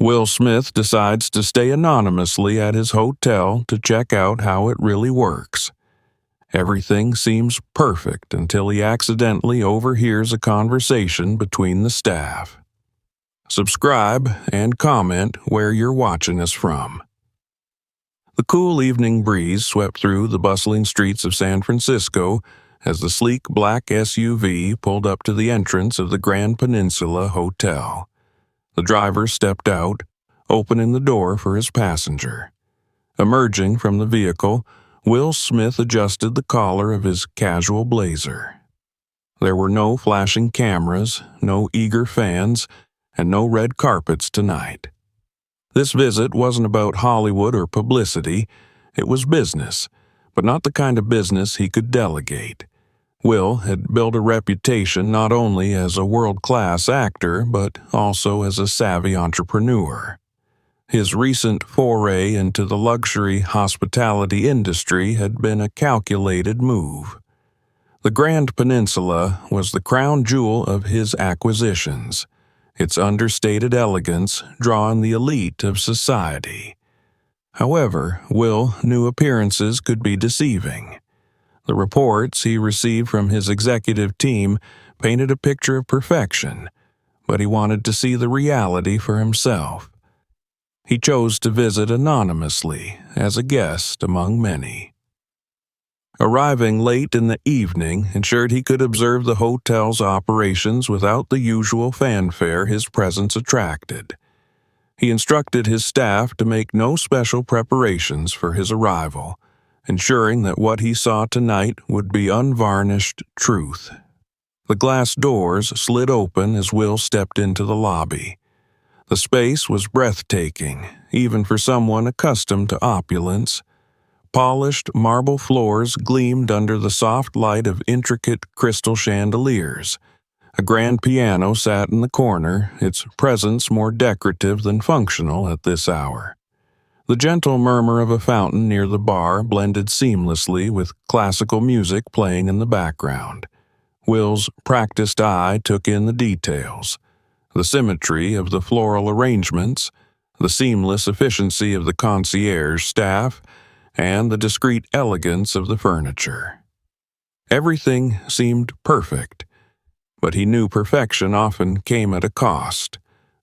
Will Smith decides to stay anonymously at his hotel to check out how it really works. Everything seems perfect until he accidentally overhears a conversation between the staff. Subscribe and comment where you're watching us from. The cool evening breeze swept through the bustling streets of San Francisco as the sleek black SUV pulled up to the entrance of the Grand Peninsula Hotel. The driver stepped out, opening the door for his passenger. Emerging from the vehicle, Will Smith adjusted the collar of his casual blazer. There were no flashing cameras, no eager fans, and no red carpets tonight. This visit wasn't about Hollywood or publicity. It was business, but not the kind of business he could delegate. Will had built a reputation not only as a world-class actor, but also as a savvy entrepreneur. His recent foray into the luxury hospitality industry had been a calculated move. The Grand Peninsula was the crown jewel of his acquisitions, its understated elegance drawing the elite of society. However, Will knew appearances could be deceiving. The reports he received from his executive team painted a picture of perfection, but he wanted to see the reality for himself. He chose to visit anonymously as a guest among many. Arriving late in the evening ensured he could observe the hotel's operations without the usual fanfare his presence attracted. He instructed his staff to make no special preparations for his arrival, ensuring that what he saw tonight would be unvarnished truth. The glass doors slid open as Will stepped into the lobby. The space was breathtaking, even for someone accustomed to opulence. Polished marble floors gleamed under the soft light of intricate crystal chandeliers. A grand piano sat in the corner, its presence more decorative than functional at this hour. The gentle murmur of a fountain near the bar blended seamlessly with classical music playing in the background. Will's practiced eye took in the details: the symmetry of the floral arrangements, the seamless efficiency of the concierge staff, and the discreet elegance of the furniture. Everything seemed perfect, but he knew perfection often came at a cost,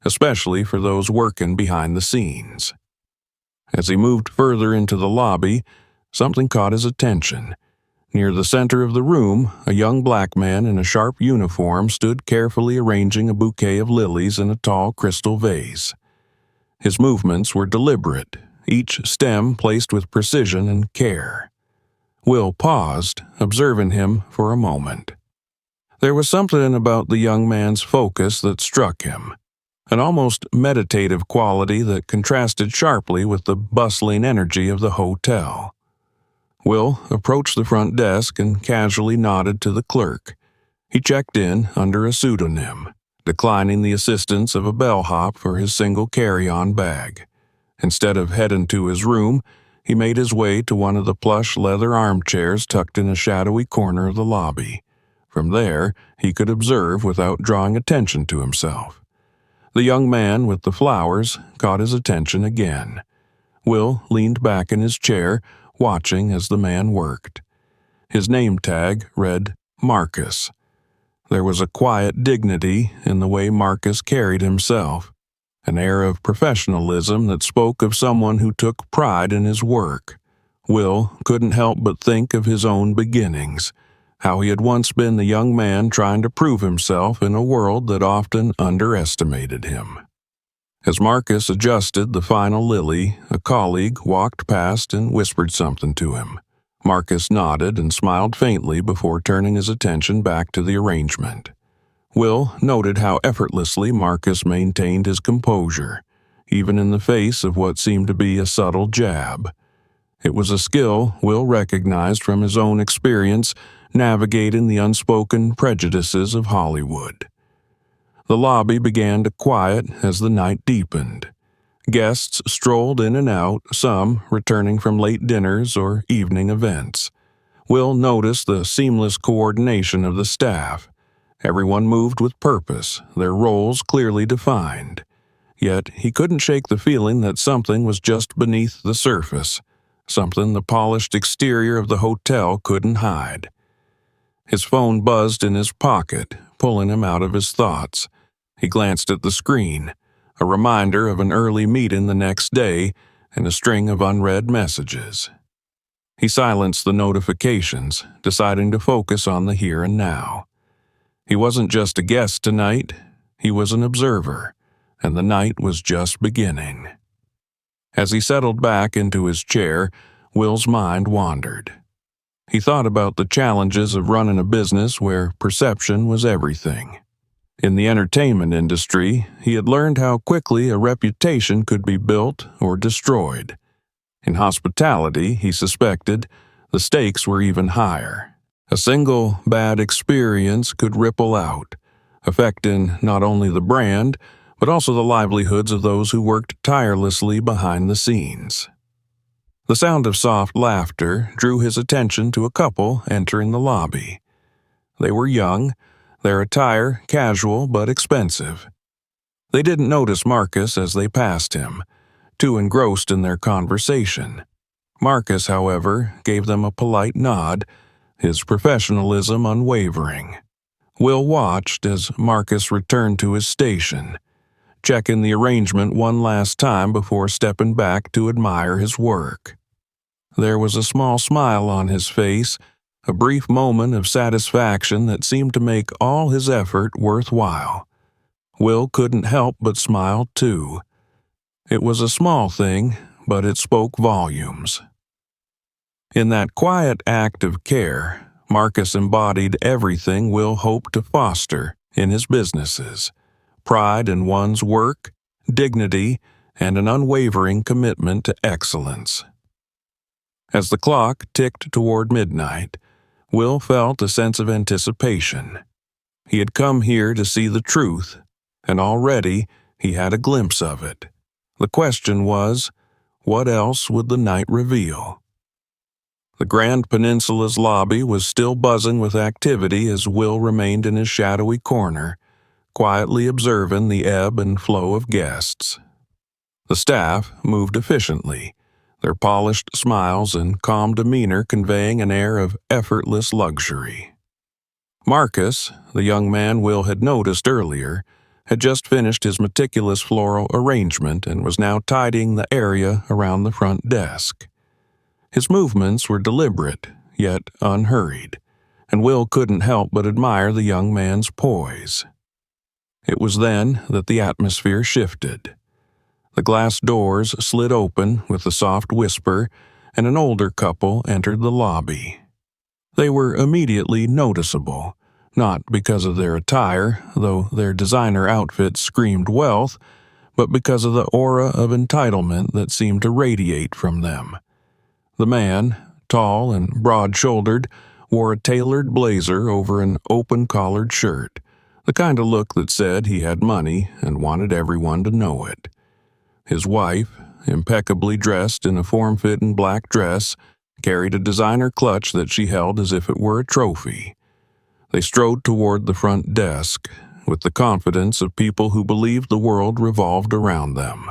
especially for those working behind the scenes. As he moved further into the lobby, something caught his attention. Near the center of the room, a young black man in a sharp uniform stood carefully arranging a bouquet of lilies in a tall crystal vase. His movements were deliberate, each stem placed with precision and care. Will paused, observing him for a moment. There was something about the young man's focus that struck him, an almost meditative quality that contrasted sharply with the bustling energy of the hotel. Will approached the front desk and casually nodded to the clerk. He checked in under a pseudonym, declining the assistance of a bellhop for his single carry-on bag. Instead of heading to his room, he made his way to one of the plush leather armchairs tucked in a shadowy corner of the lobby. From there, he could observe without drawing attention to himself. The young man with the flowers caught his attention again. Will leaned back in his chair, watching as the man worked. His name tag read Marcus. There was a quiet dignity in the way Marcus carried himself, an air of professionalism that spoke of someone who took pride in his work. Will couldn't help but think of his own beginnings, how he had once been the young man trying to prove himself in a world that often underestimated him. As Marcus adjusted the final lily, a colleague walked past and whispered something to him. Marcus nodded and smiled faintly before turning his attention back to the arrangement. Will noted how effortlessly Marcus maintained his composure, even in the face of what seemed to be a subtle jab. It was a skill Will recognized from his own experience navigating the unspoken prejudices of Hollywood. The lobby began to quiet as the night deepened. Guests strolled in and out, some returning from late dinners or evening events. Will noticed the seamless coordination of the staff. Everyone moved with purpose, their roles clearly defined. Yet he couldn't shake the feeling that something was just beneath the surface, something the polished exterior of the hotel couldn't hide. His phone buzzed in his pocket, pulling him out of his thoughts. He glanced at the screen, a reminder of an early meeting the next day and a string of unread messages. He silenced the notifications, deciding to focus on the here and now. He wasn't just a guest tonight, he was an observer, and the night was just beginning. As he settled back into his chair, Will's mind wandered. He thought about the challenges of running a business where perception was everything. In the entertainment industry, he had learned how quickly a reputation could be built or destroyed. In hospitality, he suspected, the stakes were even higher. A single bad experience could ripple out, affecting not only the brand, but also the livelihoods of those who worked tirelessly behind the scenes. The sound of soft laughter drew his attention to a couple entering the lobby. They were young, their attire casual but expensive. They didn't notice Marcus as they passed him, too engrossed in their conversation. Marcus, however, gave them a polite nod, his professionalism unwavering. Will watched as Marcus returned to his station, checking the arrangement one last time before stepping back to admire his work. There was a small smile on his face, a brief moment of satisfaction that seemed to make all his effort worthwhile. Will couldn't help but smile too. It was a small thing, but it spoke volumes. In that quiet act of care, Marcus embodied everything Will hoped to foster in his businesses: pride in one's work, dignity, and an unwavering commitment to excellence. As the clock ticked toward midnight, Will felt a sense of anticipation. He had come here to see the truth, and already he had a glimpse of it. The question was, what else would the night reveal? The Grand Peninsula's lobby was still buzzing with activity as Will remained in his shadowy corner, quietly observing the ebb and flow of guests. The staff moved efficiently, their polished smiles and calm demeanor conveying an air of effortless luxury. Marcus, the young man Will had noticed earlier, had just finished his meticulous floral arrangement and was now tidying the area around the front desk. His movements were deliberate, yet unhurried, and Will couldn't help but admire the young man's poise. It was then that the atmosphere shifted. The glass doors slid open with a soft whisper, and an older couple entered the lobby. They were immediately noticeable, not because of their attire, though their designer outfits screamed wealth, but because of the aura of entitlement that seemed to radiate from them. The man, tall and broad-shouldered, wore a tailored blazer over an open-collared shirt, the kind of look that said he had money and wanted everyone to know it. His wife, impeccably dressed in a form-fitting black dress, carried a designer clutch that she held as if it were a trophy. They strode toward the front desk, with the confidence of people who believed the world revolved around them.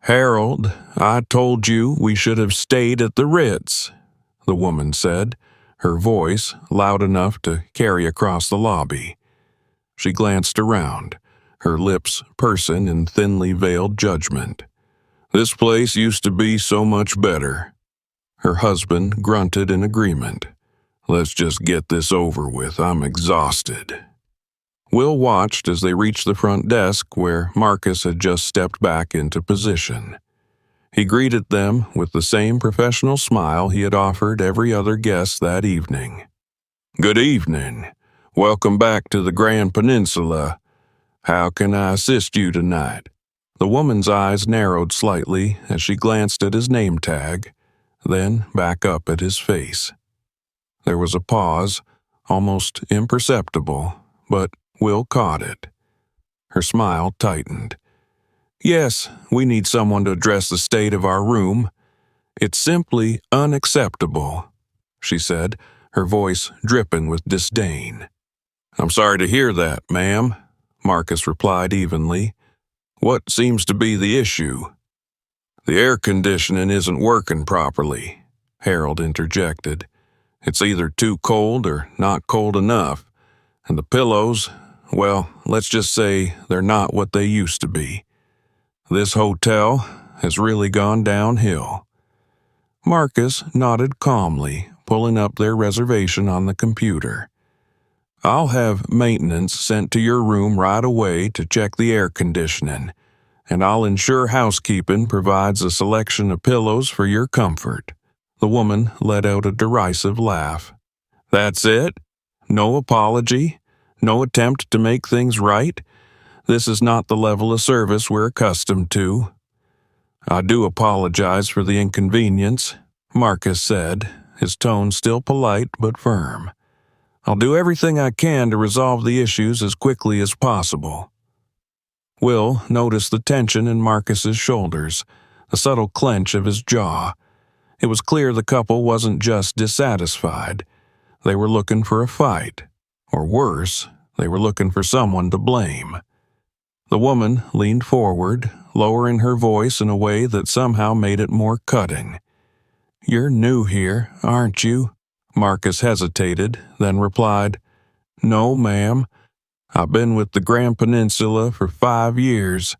"Harold, I told you we should have stayed at the Ritz," the woman said, her voice loud enough to carry across the lobby. She glanced around, her lips pursing in thinly veiled judgment. "This place used to be so much better." Her husband grunted in agreement. "Let's just get this over with. I'm exhausted." Will watched as they reached the front desk where Marcus had just stepped back into position. He greeted them with the same professional smile he had offered every other guest that evening. "Good evening. Welcome back to the Grand Peninsula. How can I assist you tonight?" The woman's eyes narrowed slightly as she glanced at his name tag, then back up at his face. There was a pause, almost imperceptible, but Will caught it. Her smile tightened. "Yes, we need someone to address the state of our room. It's simply unacceptable," she said, her voice dripping with disdain. "I'm sorry to hear that, ma'am," Marcus replied evenly. What seems to be the issue? The air conditioning isn't working properly, Harold interjected. It's either too cold or not cold enough. And the pillows, well, let's just say they're not what they used to be. This hotel has really gone downhill. Marcus nodded calmly, pulling up their reservation on the computer. I'll have maintenance sent to your room right away to check the air conditioning, and I'll ensure housekeeping provides a selection of pillows for your comfort. The woman let out a derisive laugh. That's it? No apology? No attempt to make things right? This is not the level of service we're accustomed to. I do apologize for the inconvenience, Marcus said, his tone still polite but firm. I'll do everything I can to resolve the issues as quickly as possible. Will noticed the tension in Marcus's shoulders, the subtle clench of his jaw. It was clear the couple wasn't just dissatisfied. They were looking for a fight. Or worse, they were looking for someone to blame. The woman leaned forward, lowering her voice in a way that somehow made it more cutting. You're new here, aren't you? Marcus hesitated, then replied, No, ma'am. I've been with the Grand Peninsula for 5 years.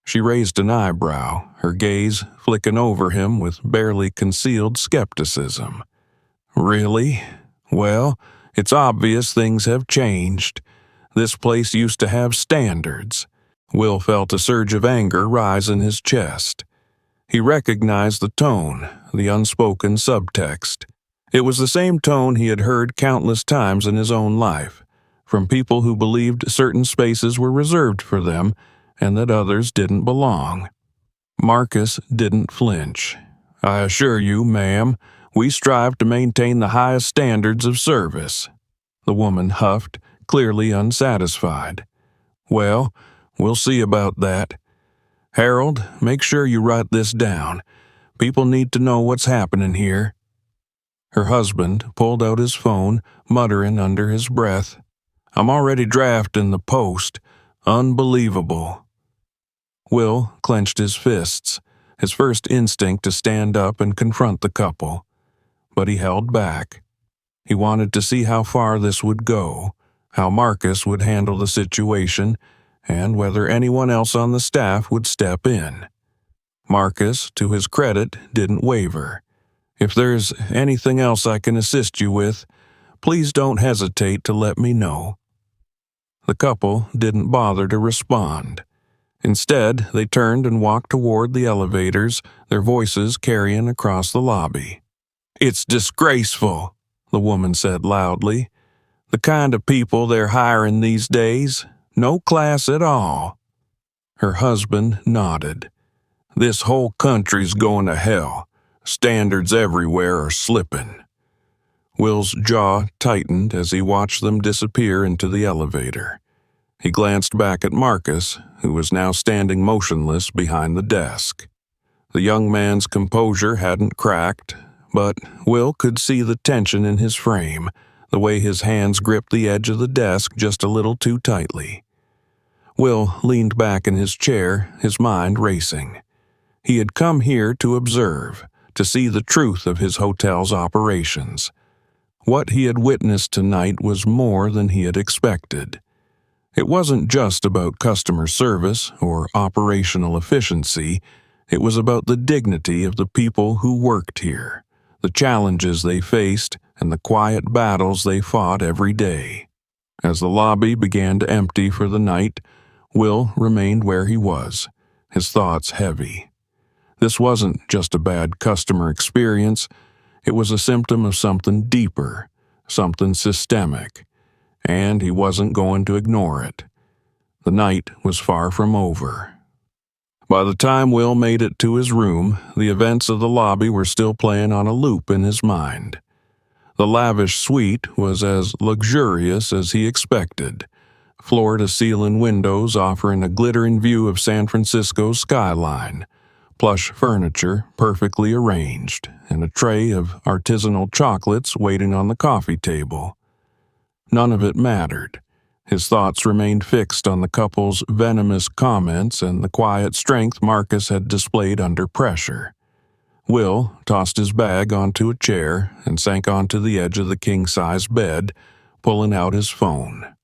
She raised an eyebrow, her gaze flicking over him with barely concealed skepticism. Really? Well, it's obvious things have changed. This place used to have standards. Will felt a surge of anger rise in his chest. He recognized the tone, the unspoken subtext. It was the same tone he had heard countless times in his own life, from people who believed certain spaces were reserved for them and that others didn't belong. Marcus didn't flinch. I assure you, ma'am, we strive to maintain the highest standards of service. The woman huffed, clearly unsatisfied. Well, we'll see about that. Harold, make sure you write this down. People need to know what's happening here. Her husband pulled out his phone, muttering under his breath, I'm already drafting the post. Unbelievable. Will clenched his fists, his first instinct to stand up and confront the couple. But he held back. He wanted to see how far this would go, how Marcus would handle the situation, and whether anyone else on the staff would step in. Marcus, to his credit, didn't waver. If there's anything else I can assist you with, please don't hesitate to let me know. The couple didn't bother to respond. Instead, they turned and walked toward the elevators, their voices carrying across the lobby. It's disgraceful, the woman said loudly. The kind of people they're hiring these days, no class at all. Her husband nodded. This whole country's going to hell. Standards everywhere are slipping. Will's jaw tightened as he watched them disappear into the elevator. He glanced back at Marcus, who was now standing motionless behind the desk. The young man's composure hadn't cracked, but Will could see the tension in his frame, the way his hands gripped the edge of the desk just a little too tightly. Will leaned back in his chair, his mind racing. He had come here to observe, to see the truth of his hotel's operations. What he had witnessed tonight was more than he had expected. It wasn't just about customer service or operational efficiency. It was about the dignity of the people who worked here, the challenges they faced, and the quiet battles they fought every day. As the lobby began to empty for the night, Will remained where he was, his thoughts heavy. This wasn't just a bad customer experience. It was a symptom of something deeper, something systemic, and he wasn't going to ignore it. The night was far from over. By the time Will made it to his room, the events of the lobby were still playing on a loop in his mind. The lavish suite was as luxurious as he expected, floor-to-ceiling windows offering a glittering view of San Francisco's skyline, plush furniture perfectly arranged, and a tray of artisanal chocolates waiting on the coffee table. None of it mattered. His thoughts remained fixed on the couple's venomous comments and the quiet strength Marcus had displayed under pressure. Will tossed his bag onto a chair and sank onto the edge of the king-size bed, pulling out his phone.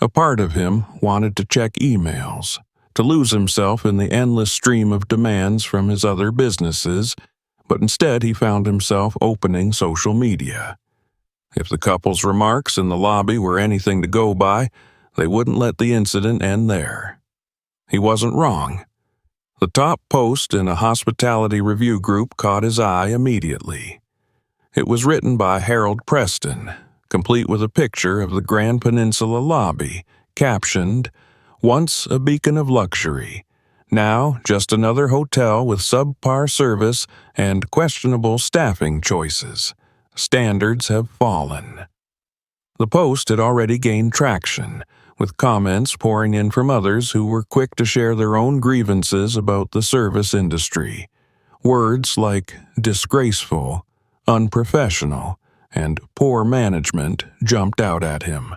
A part of him wanted to check emails, to lose himself in the endless stream of demands from his other businesses, but instead he found himself opening social media. If the couple's remarks in the lobby were anything to go by, they wouldn't let the incident end there. He wasn't wrong. The top post in a hospitality review group caught his eye immediately. It was written by Harold Preston, complete with a picture of the Grand Peninsula lobby, captioned, "Once a beacon of luxury, now just another hotel with subpar service and questionable staffing choices. Standards have fallen." The post had already gained traction, with comments pouring in from others who were quick to share their own grievances about the service industry. Words like disgraceful, unprofessional, and poor management jumped out at him.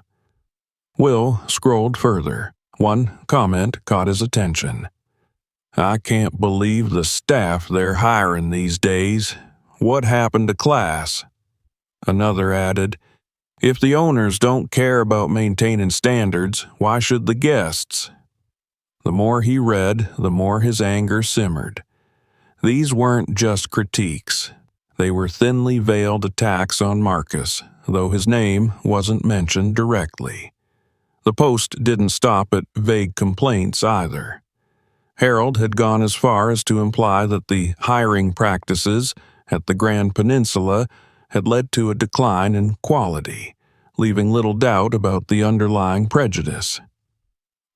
Will scrolled further. One comment caught his attention. "I can't believe the staff they're hiring these days. What happened to class?" Another added, "If the owners don't care about maintaining standards, why should the guests?" The more he read, the more his anger simmered. These weren't just critiques. They were thinly veiled attacks on Marcus, though his name wasn't mentioned directly. The post didn't stop at vague complaints either. Harold had gone as far as to imply that the hiring practices at the Grand Peninsula had led to a decline in quality, leaving little doubt about the underlying prejudice.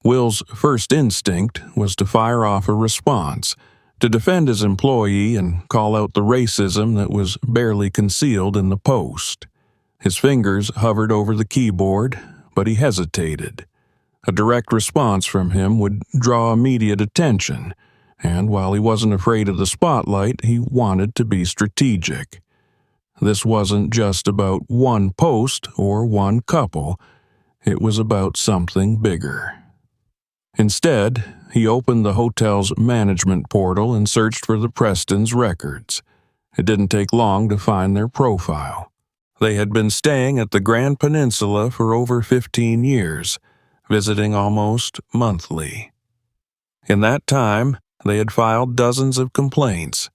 Will's first instinct was to fire off a response, to defend his employee and call out the racism that was barely concealed in the post. His fingers hovered over the keyboard, but he hesitated. A direct response from him would draw immediate attention, and while he wasn't afraid of the spotlight, he wanted to be strategic. This wasn't just about one post or one couple. It was about something bigger. Instead, he opened the hotel's management portal and searched for the Prestons' records. It didn't take long to find their profile. They had been staying at the Grand Peninsula for over 15 years, visiting almost monthly. In that time, they had filed dozens of complaints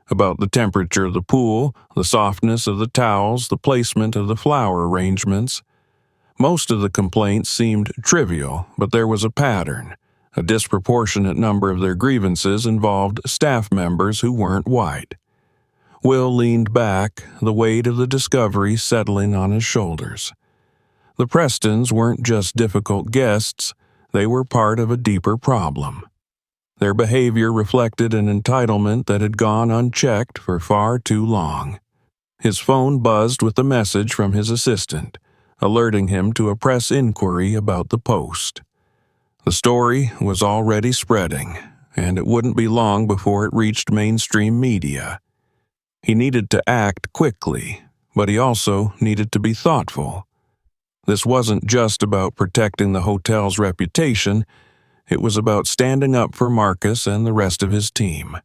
about the temperature of the pool, the softness of the towels, the placement of the flower arrangements. Most of the complaints seemed trivial, but there was a pattern. A disproportionate number of their grievances involved staff members who weren't white. Will leaned back, the weight of the discovery settling on his shoulders. The Prestons weren't just difficult guests, they were part of a deeper problem. Their behavior reflected an entitlement that had gone unchecked for far too long. His phone buzzed with a message from his assistant, alerting him to a press inquiry about the post. The story was already spreading, and it wouldn't be long before it reached mainstream media. He needed to act quickly, but he also needed to be thoughtful. This wasn't just about protecting the hotel's reputation, it was about standing up for Marcus and the rest of his team.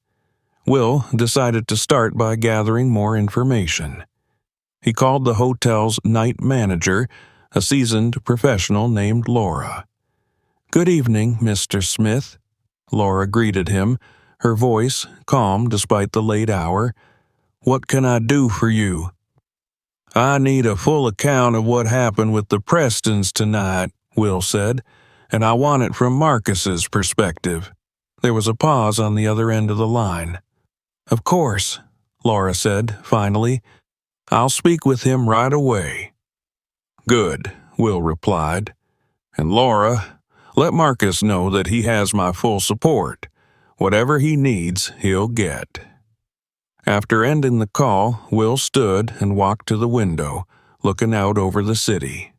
Will decided to start by gathering more information. He called the hotel's night manager, a seasoned professional named Laura. "Good evening, Mr. Smith." Laura greeted him, her voice calm despite the late hour. "What can I do for you?" "I need a full account of what happened with the Prestons tonight," Will said, "and I want it from Marcus's perspective." There was a pause on the other end of the line. "Of course," Laura said, finally. "I'll speak with him right away." "Good," Will replied. "And Laura, let Marcus know that he has my full support. Whatever he needs, he'll get." After ending the call, Will stood and walked to the window, looking out over the city.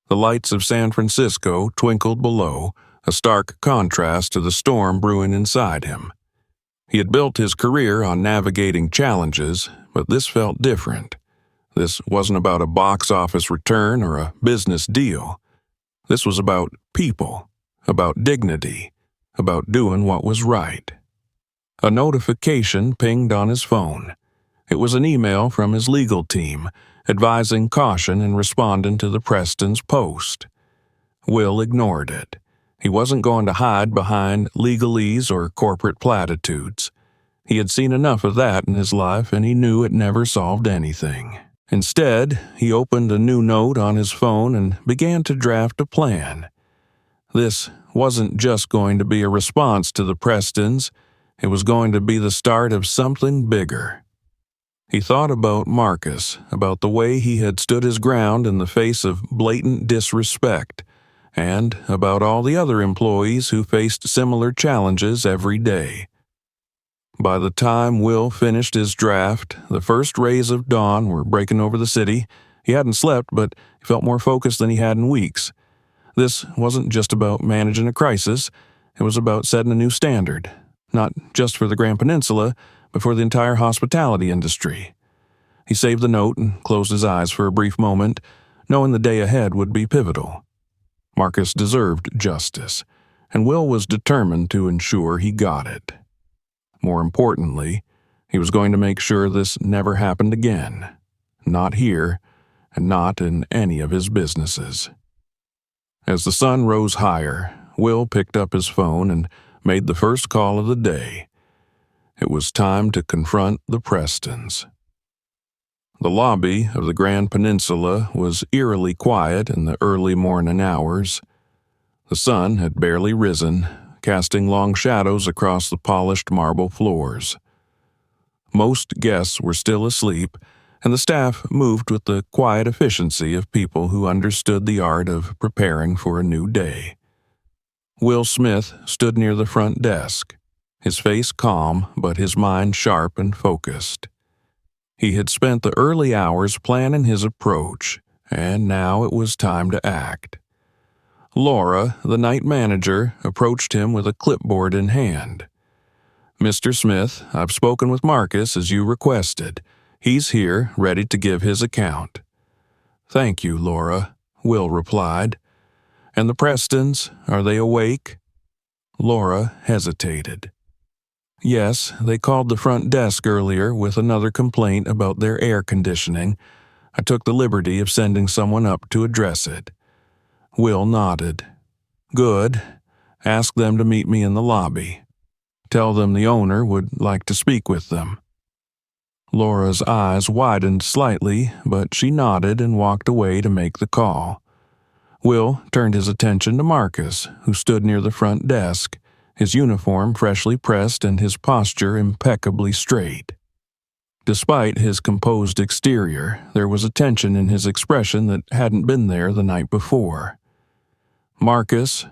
The lights of San Francisco twinkled below, a stark contrast to the storm brewing inside him. He had built his career on navigating challenges, but this felt different. This wasn't about a box office return or a business deal. This was about people, about dignity, about doing what was right. A notification pinged on his phone. It was an email from his legal team, advising caution in responding to the Preston's post. Will ignored it. He wasn't going to hide behind legalese or corporate platitudes. He had seen enough of that in his life, and he knew it never solved anything. Instead, he opened a new note on his phone and began to draft a plan. This wasn't just going to be a response to the Prestons. It was going to be the start of something bigger. He thought about Marcus, about the way he had stood his ground in the face of blatant disrespect, and about all the other employees who faced similar challenges every day. By the time Will finished his draft, the first rays of dawn were breaking over the city. He hadn't slept, but he felt more focused than he had in weeks. This wasn't just about managing a crisis. It was about setting a new standard, not just for the Grand Peninsula, but for the entire hospitality industry. He saved the note and closed his eyes for a brief moment, knowing the day ahead would be pivotal. Marcus deserved justice, and Will was determined to ensure he got it. More importantly, he was going to make sure this never happened again. Not here, and not in any of his businesses. As the sun rose higher, Will picked up his phone and made the first call of the day. It was time to confront the Prestons. The lobby of the Grand Peninsula was eerily quiet in the early morning hours. The sun had barely risen, casting long shadows across the polished marble floors. Most guests were still asleep, and the staff moved with the quiet efficiency of people who understood the art of preparing for a new day. Will Smith stood near the front desk, his face calm but his mind sharp and focused. He had spent the early hours planning his approach, and now it was time to act. Laura, the night manager, approached him with a clipboard in hand. "Mr. Smith, I've spoken with Marcus as you requested. He's here, ready to give his account." "Thank you, Laura," Will replied. "And the Prestons, are they awake?" Laura hesitated. "Yes, they called the front desk earlier with another complaint about their air conditioning. I took the liberty of sending someone up to address it." Will nodded. "Good. Ask them to meet me in the lobby. Tell them the owner would like to speak with them." Laura's eyes widened slightly, but she nodded and walked away to make the call. Will turned his attention to Marcus, who stood near the front desk, his uniform freshly pressed and his posture impeccably straight. Despite his composed exterior, there was a tension in his expression that hadn't been there the night before. "Marcus,"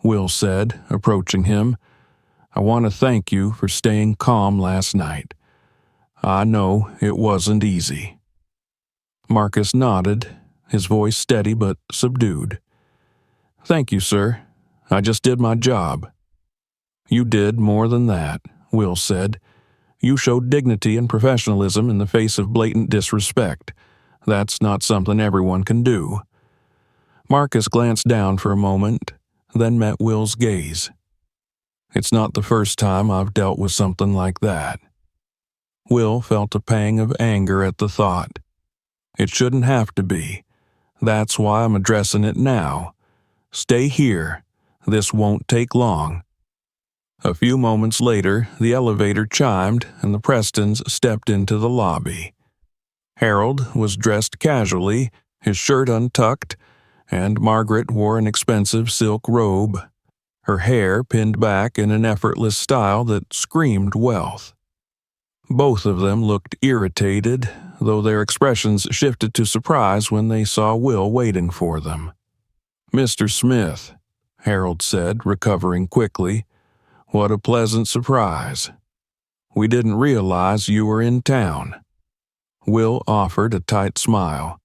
Will said, approaching him, "I want to thank you for staying calm last night. I know it wasn't easy." Marcus nodded, his voice steady but subdued. "Thank you, sir. I just did my job." "You did more than that," Will said. "You showed dignity and professionalism in the face of blatant disrespect. That's not something everyone can do." Marcus glanced down for a moment, then met Will's gaze. "It's not the first time I've dealt with something like that." Will felt a pang of anger at the thought. It shouldn't have to be. That's why I'm addressing it now. Stay here. This won't take long. A few moments later, the elevator chimed and the Prestons stepped into the lobby. Harold was dressed casually, his shirt untucked, and Margaret wore an expensive silk robe, her hair pinned back in an effortless style that screamed wealth. Both of them looked irritated, though their expressions shifted to surprise when they saw Will waiting for them. "Mr. Smith," Harold said, recovering quickly, "what a pleasant surprise. We didn't realize you were in town." Will offered a tight smile.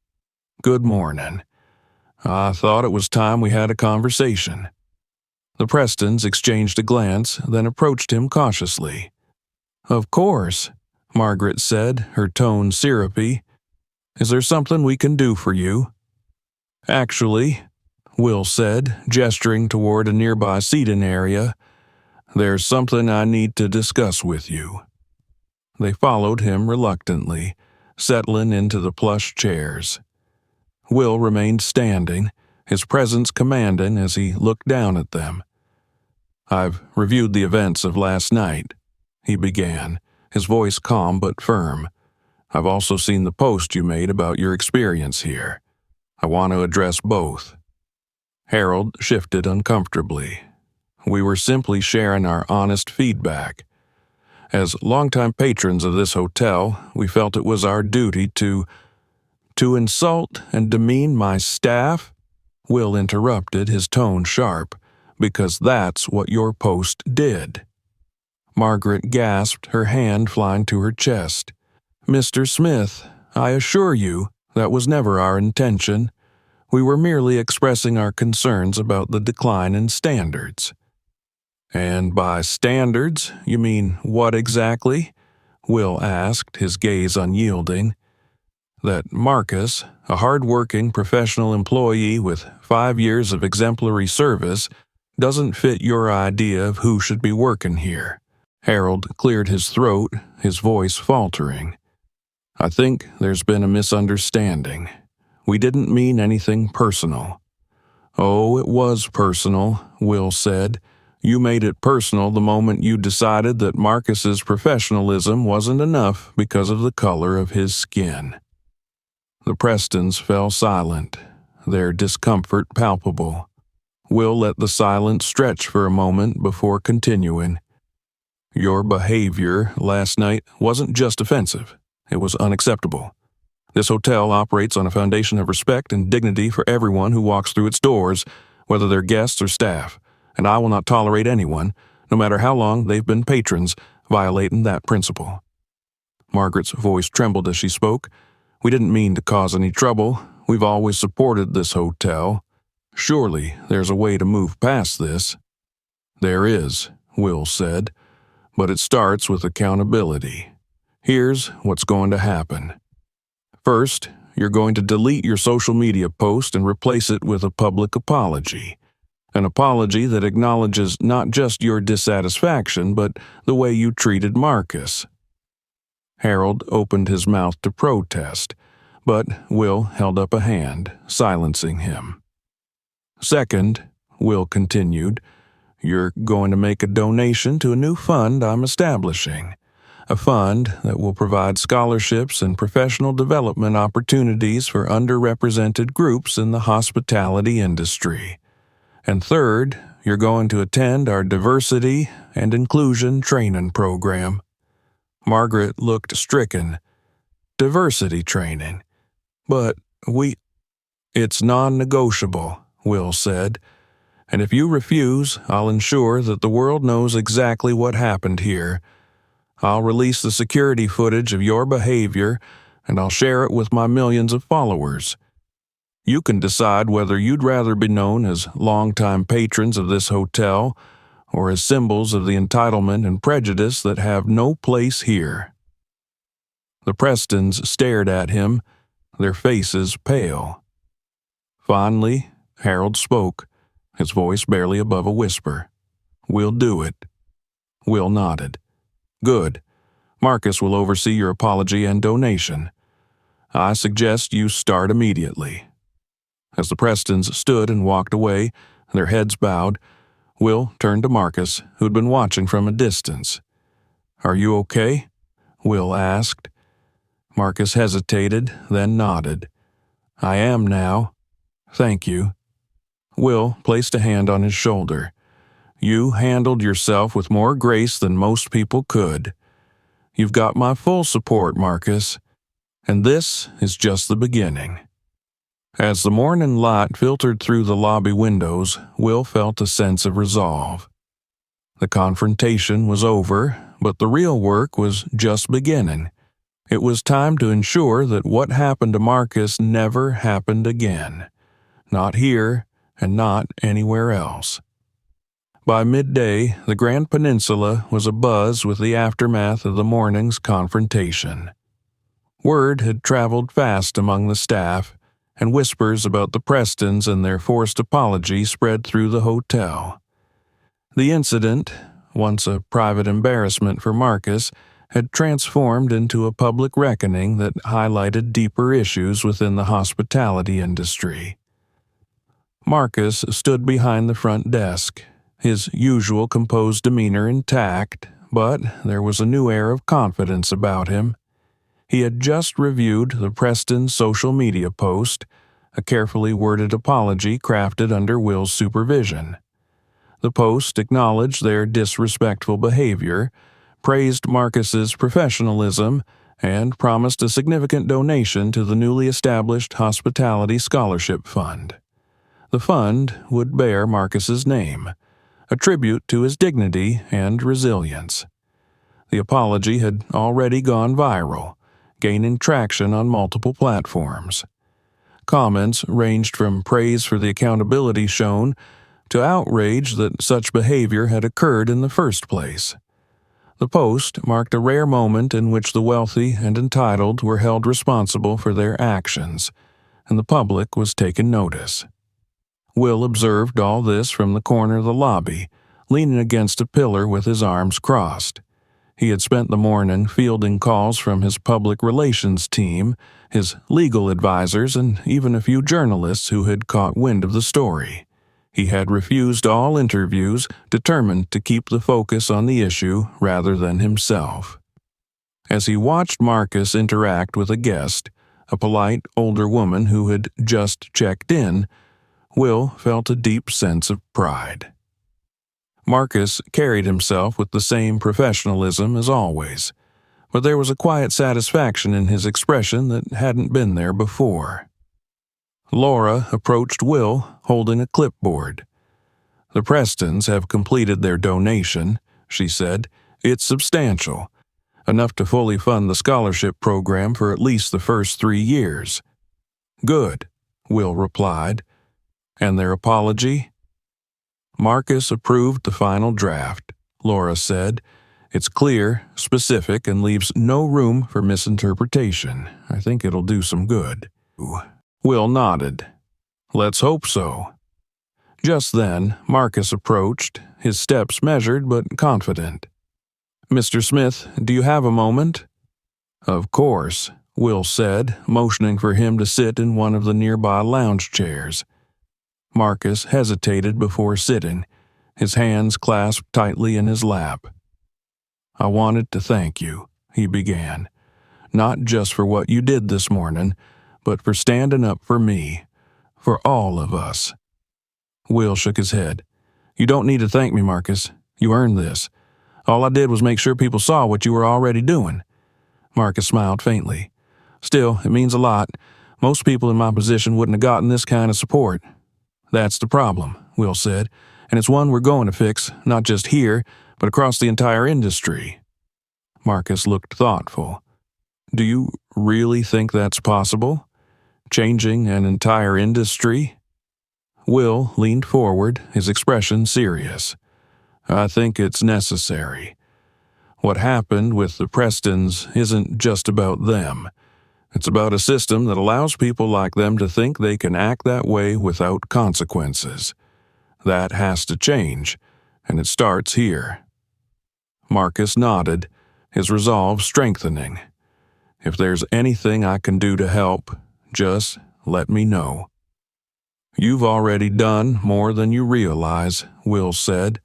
"Good morning. I thought it was time we had a conversation." The Prestons exchanged a glance, then approached him cautiously. "Of course," Margaret said, her tone syrupy. "Is there something we can do for you?" "Actually," Will said, gesturing toward a nearby seating area. "There's something I need to discuss with you." They followed him reluctantly, settling into the plush chairs. Will remained standing, his presence commanding as he looked down at them. "I've reviewed the events of last night," he began, his voice calm but firm. "I've also seen the post you made about your experience here. I want to address both." Harold shifted uncomfortably. "We were simply sharing our honest feedback. As longtime patrons of this hotel, we felt it was our duty to insult and demean my staff?" Will interrupted, his tone sharp. "Because that's what your post did." Margaret gasped, her hand flying to her chest. "Mr. Smith, I assure you that was never our intention. We were merely expressing our concerns about the decline in standards." "And by standards, you mean what exactly?" Will asked, his gaze unyielding. "That Marcus, a hard-working professional employee with 5 years of exemplary service, doesn't fit your idea of who should be working here." Harold cleared his throat, his voice faltering. "I think there's been a misunderstanding. We didn't mean anything personal." "Oh, it was personal," Will said. "You made it personal the moment you decided that Marcus's professionalism wasn't enough because of the color of his skin." The Prestons fell silent, their discomfort palpable. Will let the silence stretch for a moment before continuing. "Your behavior last night wasn't just offensive. It was unacceptable. This hotel operates on a foundation of respect and dignity for everyone who walks through its doors, whether they're guests or staff, and I will not tolerate anyone, no matter how long they've been patrons, violating that principle." Margaret's voice trembled as she spoke. "We didn't mean to cause any trouble. We've always supported this hotel. Surely there's a way to move past this." "There is," Will said, "but it starts with accountability. Here's what's going to happen. First, you're going to delete your social media post and replace it with a public apology. An apology that acknowledges not just your dissatisfaction, but the way you treated Marcus." Harold opened his mouth to protest, but Will held up a hand, silencing him. "Second," Will continued, "you're going to make a donation to a new fund I'm establishing. A fund that will provide scholarships and professional development opportunities for underrepresented groups in the hospitality industry. And third, you're going to attend our diversity and inclusion training program." Margaret looked stricken. "Diversity training? But It's non-negotiable," Will said. "And if you refuse, I'll ensure that the world knows exactly what happened here. I'll release the security footage of your behavior, and I'll share it with my millions of followers. You can decide whether you'd rather be known as longtime patrons of this hotel or as symbols of the entitlement and prejudice that have no place here." The Prestons stared at him, their faces pale. Finally, Harold spoke, his voice barely above a whisper. "We'll do it." Will nodded. "Good. Marcus will oversee your apology and donation. I suggest you start immediately." As the Prestons stood and walked away, their heads bowed, Will turned to Marcus, who'd been watching from a distance. "Are you okay?" Will asked. Marcus hesitated, then nodded. "I am now. Thank you." Will placed a hand on his shoulder. "You handled yourself with more grace than most people could. You've got my full support, Marcus. And this is just the beginning." As the morning light filtered through the lobby windows, Will felt a sense of resolve. The confrontation was over, but the real work was just beginning. It was time to ensure that what happened to Marcus never happened again. Not here, and not anywhere else. By midday, the Grand Peninsula was abuzz with the aftermath of the morning's confrontation. Word had traveled fast among the staff, and whispers about the Prestons and their forced apology spread through the hotel. The incident, once a private embarrassment for Marcus, had transformed into a public reckoning that highlighted deeper issues within the hospitality industry. Marcus stood behind the front desk, his usual composed demeanor intact, but there was a new air of confidence about him. He had just reviewed the Preston social media post, a carefully worded apology crafted under Will's supervision. The post acknowledged their disrespectful behavior, praised Marcus's professionalism, and promised a significant donation to the newly established Hospitality Scholarship Fund. The fund would bear Marcus's name, a tribute to his dignity and resilience. The apology had already gone viral, gaining traction on multiple platforms. Comments ranged from praise for the accountability shown to outrage that such behavior had occurred in the first place. The post marked a rare moment in which the wealthy and entitled were held responsible for their actions, and the public was taken notice. Will observed all this from the corner of the lobby, leaning against a pillar with his arms crossed. He had spent the morning fielding calls from his public relations team, his legal advisors, and even a few journalists who had caught wind of the story. He had refused all interviews, determined to keep the focus on the issue rather than himself. As he watched Marcus interact with a guest, a polite older woman who had just checked in, Will felt a deep sense of pride. Marcus carried himself with the same professionalism as always, but there was a quiet satisfaction in his expression that hadn't been there before. Laura approached Will, holding a clipboard. "The Prestons have completed their donation," she said. "It's substantial, enough to fully fund the scholarship program for at least the first 3 years." "Good," Will replied. "And their apology?" "Marcus approved the final draft," Laura said. "It's clear, specific, and leaves no room for misinterpretation. I think it'll do some good." Will nodded. "Let's hope so." Just then, Marcus approached, his steps measured but confident. "Mr. Smith, do you have a moment?" "Of course," Will said, motioning for him to sit in one of the nearby lounge chairs. Marcus hesitated before sitting, his hands clasped tightly in his lap. "I wanted to thank you," he began, "not just for what you did this morning, but for standing up for me, for all of us." Will shook his head. "You don't need to thank me, Marcus. You earned this. All I did was make sure people saw what you were already doing." Marcus smiled faintly. "Still, it means a lot. Most people in my position wouldn't have gotten this kind of support." "That's the problem," Will said, "and it's one we're going to fix, not just here, but across the entire industry." Marcus looked thoughtful. "Do you really think that's possible? Changing an entire industry?" Will leaned forward, his expression serious. "I think it's necessary. What happened with the Prestons isn't just about them. It's about a system that allows people like them to think they can act that way without consequences. That has to change, and it starts here." Marcus nodded, his resolve strengthening. "If there's anything I can do to help, just let me know." "You've already done more than you realize," Will said,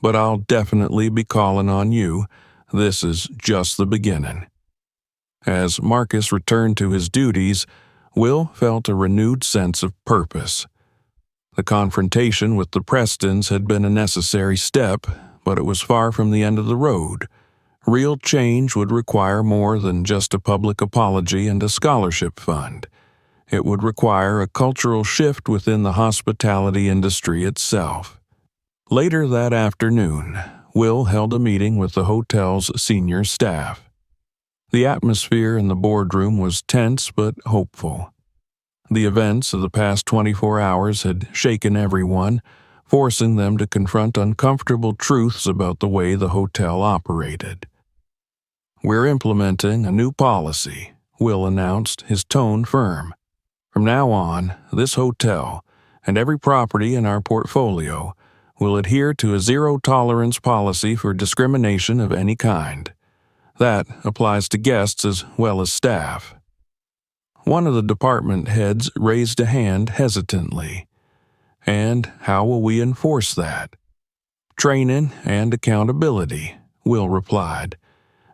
"but I'll definitely be calling on you. This is just the beginning." As Marcus returned to his duties, Will felt a renewed sense of purpose. The confrontation with the Prestons had been a necessary step, but it was far from the end of the road. Real change would require more than just a public apology and a scholarship fund. It would require a cultural shift within the hospitality industry itself. Later that afternoon, Will held a meeting with the hotel's senior staff. The atmosphere in the boardroom was tense but hopeful. The events of the past 24 hours had shaken everyone, forcing them to confront uncomfortable truths about the way the hotel operated. "We're implementing a new policy," Will announced, his tone firm. From now on, this hotel and every property in our portfolio will adhere to a zero-tolerance policy for discrimination of any kind. That applies to guests as well as staff." One of the department heads raised a hand hesitantly. "And how will we enforce that?" "Training and accountability," Will replied.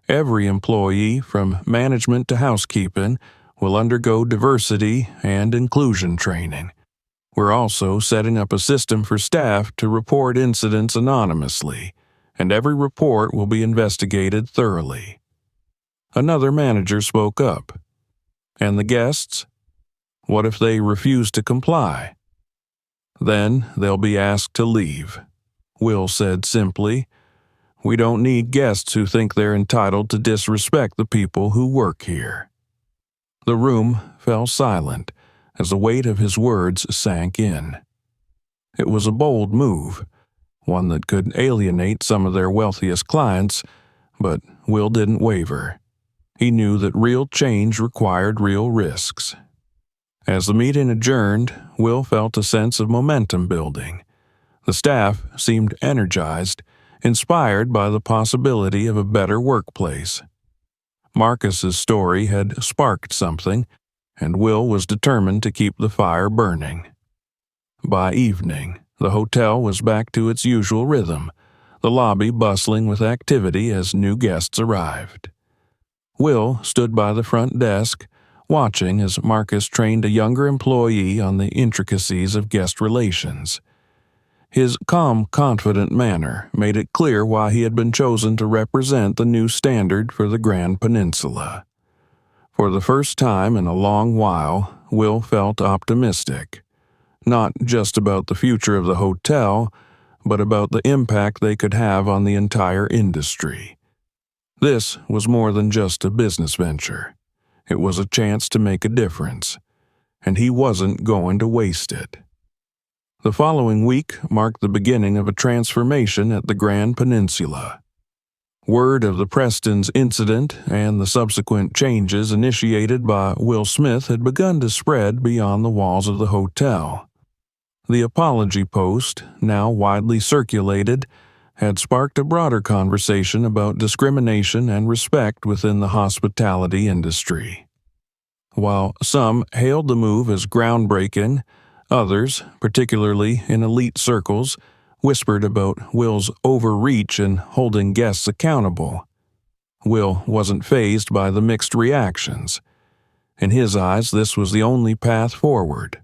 "Every employee, from management to housekeeping, will undergo diversity and inclusion training. We're also setting up a system for staff to report incidents anonymously, and every report will be investigated thoroughly." Another manager spoke up. "And the guests? What if they refuse to comply?" "Then they'll be asked to leave," Will said simply. "We don't need guests who think they're entitled to disrespect the people who work here." The room fell silent as the weight of his words sank in. It was a bold move, one that could alienate some of their wealthiest clients, but Will didn't waver. He knew that real change required real risks. As the meeting adjourned, Will felt a sense of momentum building. The staff seemed energized, inspired by the possibility of a better workplace. Marcus's story had sparked something, and Will was determined to keep the fire burning. By evening, the hotel was back to its usual rhythm, the lobby bustling with activity as new guests arrived. Will stood by the front desk, watching as Marcus trained a younger employee on the intricacies of guest relations. His calm, confident manner made it clear why he had been chosen to represent the new standard for the Grand Peninsula. For the first time in a long while, Will felt optimistic, not just about the future of the hotel, but about the impact they could have on the entire industry. This was more than just a business venture. It was a chance to make a difference, and he wasn't going to waste it. The following week marked the beginning of a transformation at the Grand Peninsula. Word of the Prestons' incident and the subsequent changes initiated by Will Smith had begun to spread beyond the walls of the hotel. The apology post, now widely circulated, had sparked a broader conversation about discrimination and respect within the hospitality industry. While some hailed the move as groundbreaking, others, particularly in elite circles, whispered about Will's overreach in holding guests accountable. Will wasn't fazed by the mixed reactions. In his eyes, this was the only path forward.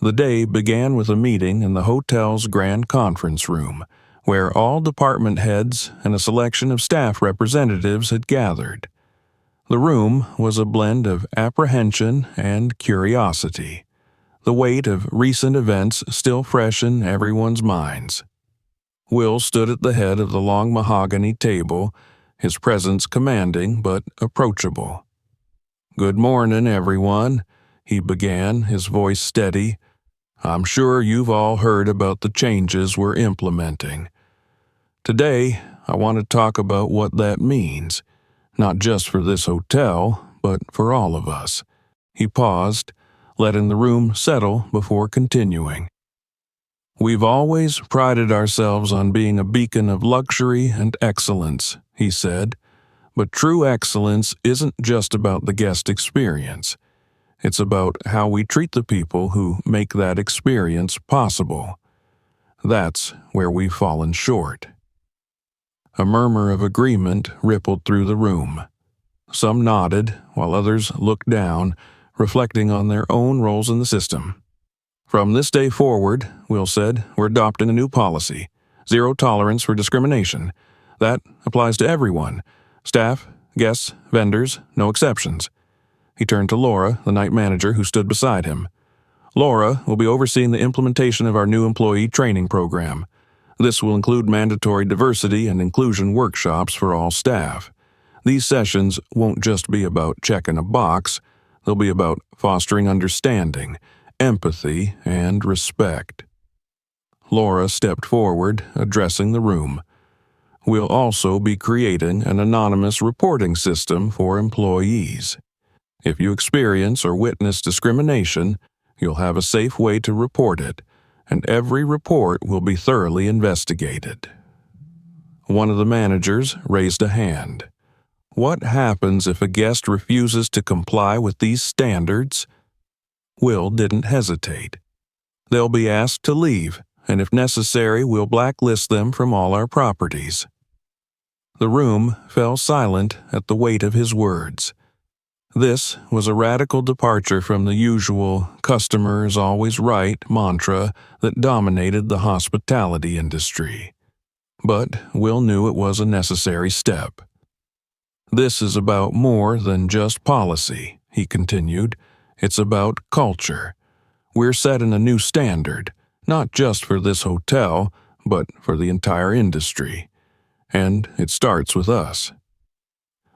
The day began with a meeting in the hotel's grand conference room, where all department heads and a selection of staff representatives had gathered. The room was a blend of apprehension and curiosity, the weight of recent events still fresh in everyone's minds. Will stood at the head of the long mahogany table, his presence commanding but approachable. "Good morning, everyone," he began, his voice steady. "I'm sure you've all heard about the changes we're implementing. Today, I want to talk about what that means, not just for this hotel, but for all of us." He paused, letting the room settle before continuing. "We've always prided ourselves on being a beacon of luxury and excellence," he said, "but true excellence isn't just about the guest experience. It's about how we treat the people who make that experience possible. That's where we've fallen short." A murmur of agreement rippled through the room. Some nodded, while others looked down, reflecting on their own roles in the system. "From this day forward," Will said, "we're adopting a new policy. Zero tolerance for discrimination. That applies to everyone. Staff, guests, vendors, no exceptions." He turned to Laura, the night manager, who stood beside him. "Laura will be overseeing the implementation of our new employee training program. This will include mandatory diversity and inclusion workshops for all staff. These sessions won't just be about checking a box. They'll be about fostering understanding, empathy, and respect." Laura stepped forward, addressing the room. "We'll also be creating an anonymous reporting system for employees. If you experience or witness discrimination, you'll have a safe way to report it, and every report will be thoroughly investigated. One of the managers raised a hand. What happens if a guest refuses to comply with these standards? Will didn't hesitate. They'll be asked to leave, and if necessary, we'll blacklist them from all our properties. The room fell silent at the weight of his words. This was a radical departure from the usual "customer is always right" mantra that dominated the hospitality industry. But Will knew it was a necessary step. "This is about more than just policy," he continued. "It's about culture. We're setting a new standard, not just for this hotel, but for the entire industry. And it starts with us."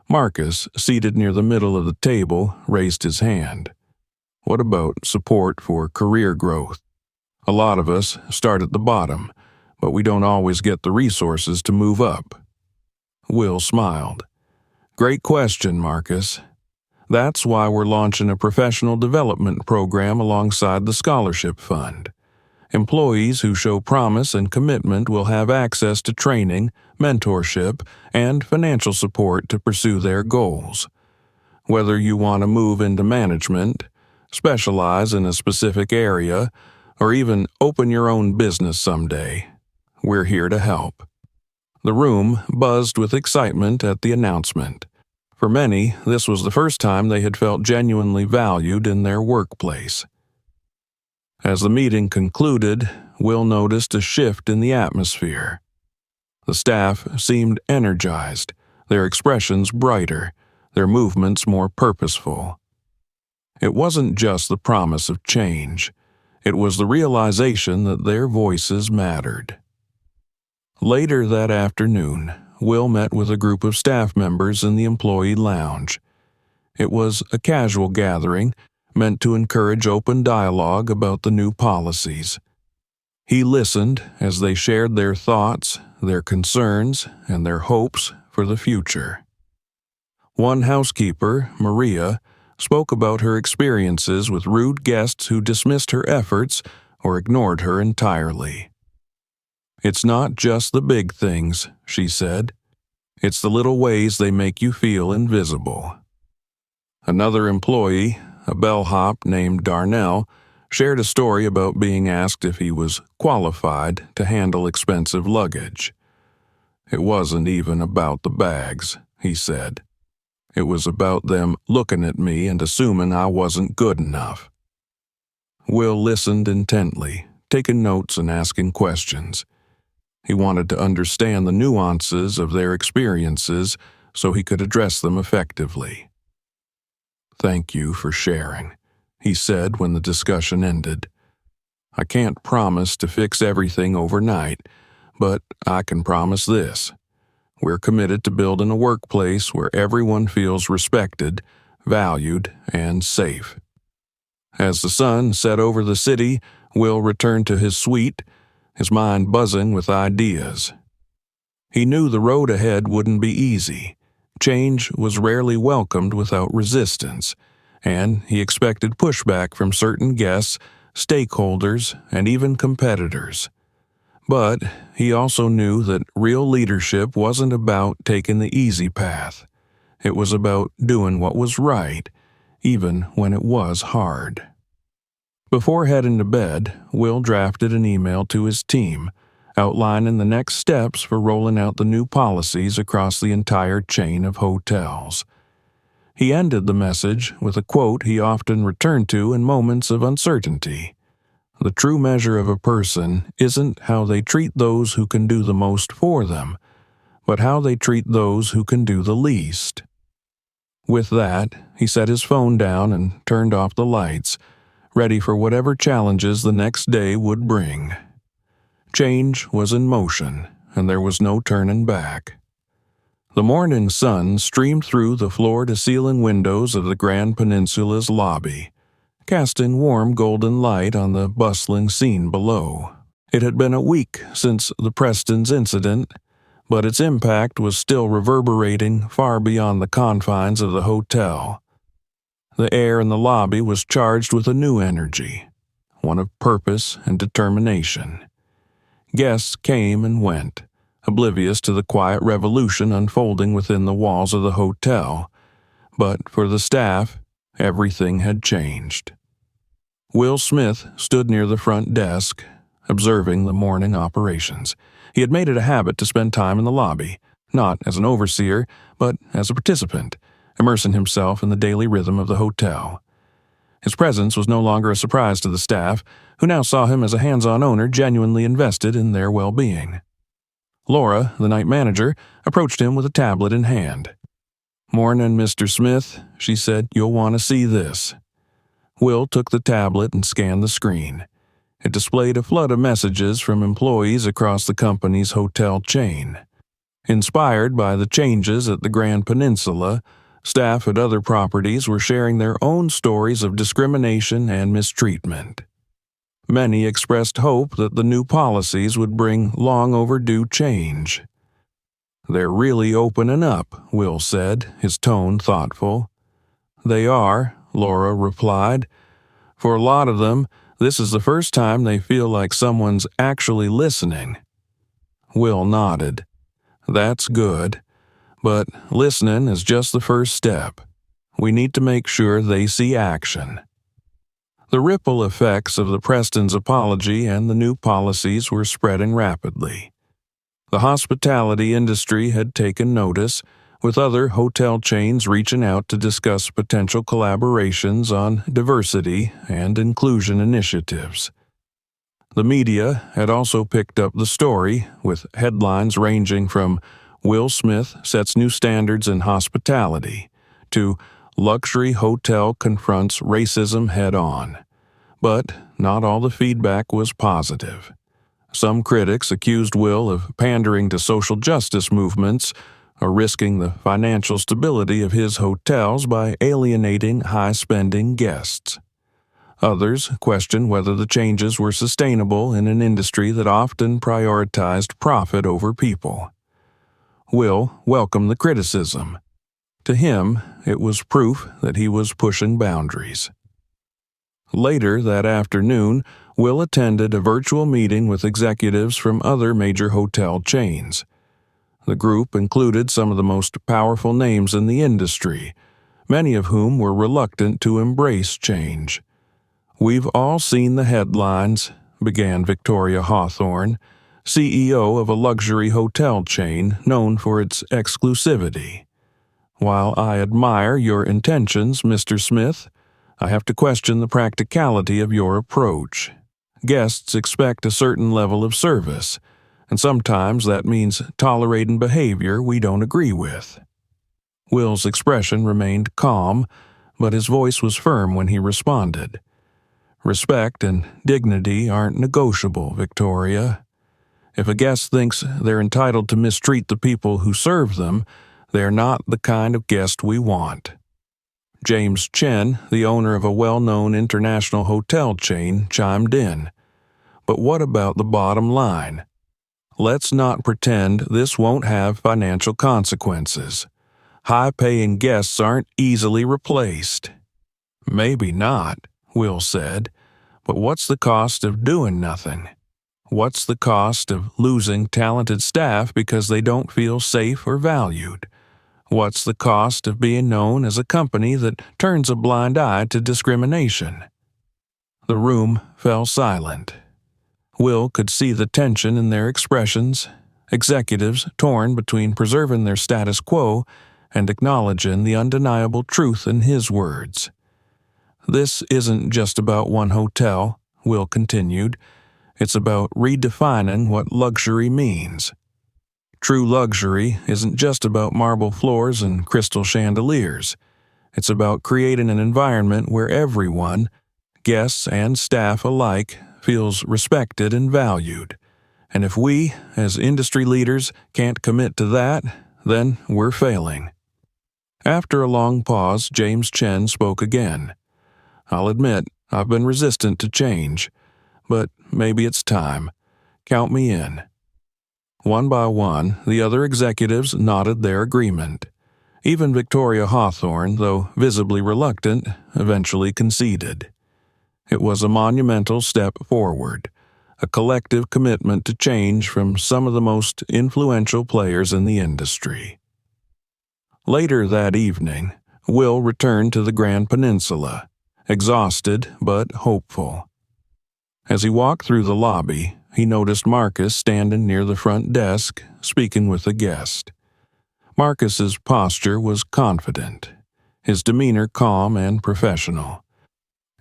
Marcus, seated near the middle of the table, raised his hand. "What about support for career growth? A lot of us start at the bottom, but we don't always get the resources to move up." Will smiled. "Great question, Marcus. That's why we're launching a professional development program alongside the scholarship fund. Employees who show promise and commitment will have access to training, mentorship, and financial support to pursue their goals. Whether you want to move into management, specialize in a specific area, or even open your own business someday, we're here to help." The room buzzed with excitement at the announcement. For many, this was the first time they had felt genuinely valued in their workplace. As the meeting concluded, Will noticed a shift in the atmosphere. The staff seemed energized, their expressions brighter, their movements more purposeful. It wasn't just the promise of change. It was the realization that their voices mattered. Later that afternoon, Will met with a group of staff members in the employee lounge. It was a casual gathering, meant to encourage open dialogue about the new policies. He listened as they shared their thoughts, their concerns, and their hopes for the future. One housekeeper, Maria, spoke about her experiences with rude guests who dismissed her efforts or ignored her entirely. "It's not just the big things," she said. "It's the little ways they make you feel invisible." Another employee, a bellhop named Darnell, shared a story about being asked if he was qualified to handle expensive luggage. "It wasn't even about the bags," he said. "It was about them looking at me and assuming I wasn't good enough." Will listened intently, taking notes and asking questions. He wanted to understand the nuances of their experiences so he could address them effectively. "Thank you for sharing," he said when the discussion ended. "I can't promise to fix everything overnight, but I can promise this. We're committed to building a workplace where everyone feels respected, valued, and safe." As the sun set over the city, Will returned to his suite, his mind buzzing with ideas. He knew the road ahead wouldn't be easy. Change was rarely welcomed without resistance, and he expected pushback from certain guests, stakeholders, and even competitors. But he also knew that real leadership wasn't about taking the easy path. It was about doing what was right, even when it was hard. Before heading to bed, Will drafted an email to his team, outlining the next steps for rolling out the new policies across the entire chain of hotels. He ended the message with a quote he often returned to in moments of uncertainty. "The true measure of a person isn't how they treat those who can do the most for them, but how they treat those who can do the least." With that, he set his phone down and turned off the lights, ready for whatever challenges the next day would bring. Change was in motion, and there was no turning back. The morning sun streamed through the floor-to-ceiling windows of the Grand Peninsula's lobby, casting warm golden light on the bustling scene below. It had been a week since the Preston's incident, but its impact was still reverberating far beyond the confines of the hotel. the air in the lobby was charged with a new energy, one of purpose and determination. Guests came and went, oblivious to the quiet revolution unfolding within the walls of the hotel, but for the staff, everything had changed. Will Smith stood near the front desk, observing the morning operations. He had made it a habit to spend time in the lobby, not as an overseer, but as a participant, immersing himself in the daily rhythm of the hotel. His presence was no longer a surprise to the staff, who now saw him as a hands-on owner genuinely invested in their well-being. Laura, the night manager, approached him with a tablet in hand. "Morning, Mr. Smith," she said. "You'll want to see this." Will took the tablet and scanned the screen. It displayed a flood of messages from employees across the company's hotel chain. Inspired by the changes at the Grand Peninsula, staff at other properties were sharing their own stories of discrimination and mistreatment. Many expressed hope that the new policies would bring long-overdue change. "They're really opening up," Will said, his tone thoughtful. "They are," Laura replied. "For a lot of them, this is the first time they feel like someone's actually listening." Will nodded. "That's good. But listening is just the first step. We need to make sure they see action." The ripple effects of the Preston's apology and the new policies were spreading rapidly. The hospitality industry had taken notice, with other hotel chains reaching out to discuss potential collaborations on diversity and inclusion initiatives. The media had also picked up the story, with headlines ranging from "Will Smith sets new standards in hospitality" to "Luxury hotel confronts racism head-on." But not all the feedback was positive. Some critics accused Will of pandering to social justice movements or risking the financial stability of his hotels by alienating high-spending guests. Others questioned whether the changes were sustainable in an industry that often prioritized profit over people. Will welcomed the criticism. To him, it was proof that he was pushing boundaries. Later that afternoon, Will attended a virtual meeting with executives from other major hotel chains. The group included some of the most powerful names in the industry, many of whom were reluctant to embrace change. "We've all seen the headlines," began Victoria Hawthorne, CEO of a luxury hotel chain known for its exclusivity. "While I admire your intentions, Mr. Smith, I have to question the practicality of your approach. Guests expect a certain level of service, and sometimes that means tolerating behavior we don't agree with." Will's expression remained calm, but his voice was firm when he responded. "Respect and dignity aren't negotiable, Victoria. If a guest thinks they're entitled to mistreat the people who serve them, they're not the kind of guest we want." James Chen, the owner of a well-known international hotel chain, chimed in. "But what about the bottom line? Let's not pretend this won't have financial consequences. High-paying guests aren't easily replaced." "Maybe not," Will said, "but what's the cost of doing nothing? What's the cost of losing talented staff because they don't feel safe or valued? What's the cost of being known as a company that turns a blind eye to discrimination?" The room fell silent. Will could see the tension in their expressions, executives torn between preserving their status quo and acknowledging the undeniable truth in his words. "This isn't just about one hotel," Will continued. "It's about redefining what luxury means. True luxury isn't just about marble floors and crystal chandeliers. It's about creating an environment where everyone, guests and staff alike, feels respected and valued. And if we, as industry leaders, can't commit to that, then we're failing." After a long pause, James Chen spoke again. "I'll admit, I've been resistant to change, but maybe it's time. Count me in." One by one, the other executives nodded their agreement. Even Victoria Hawthorne, though visibly reluctant, eventually conceded. It was a monumental step forward, a collective commitment to change from some of the most influential players in the industry. Later that evening, Will returned to the Grand Peninsula, exhausted but hopeful. As he walked through the lobby, he noticed Marcus standing near the front desk, speaking with a guest. Marcus's posture was confident, his demeanor calm and professional.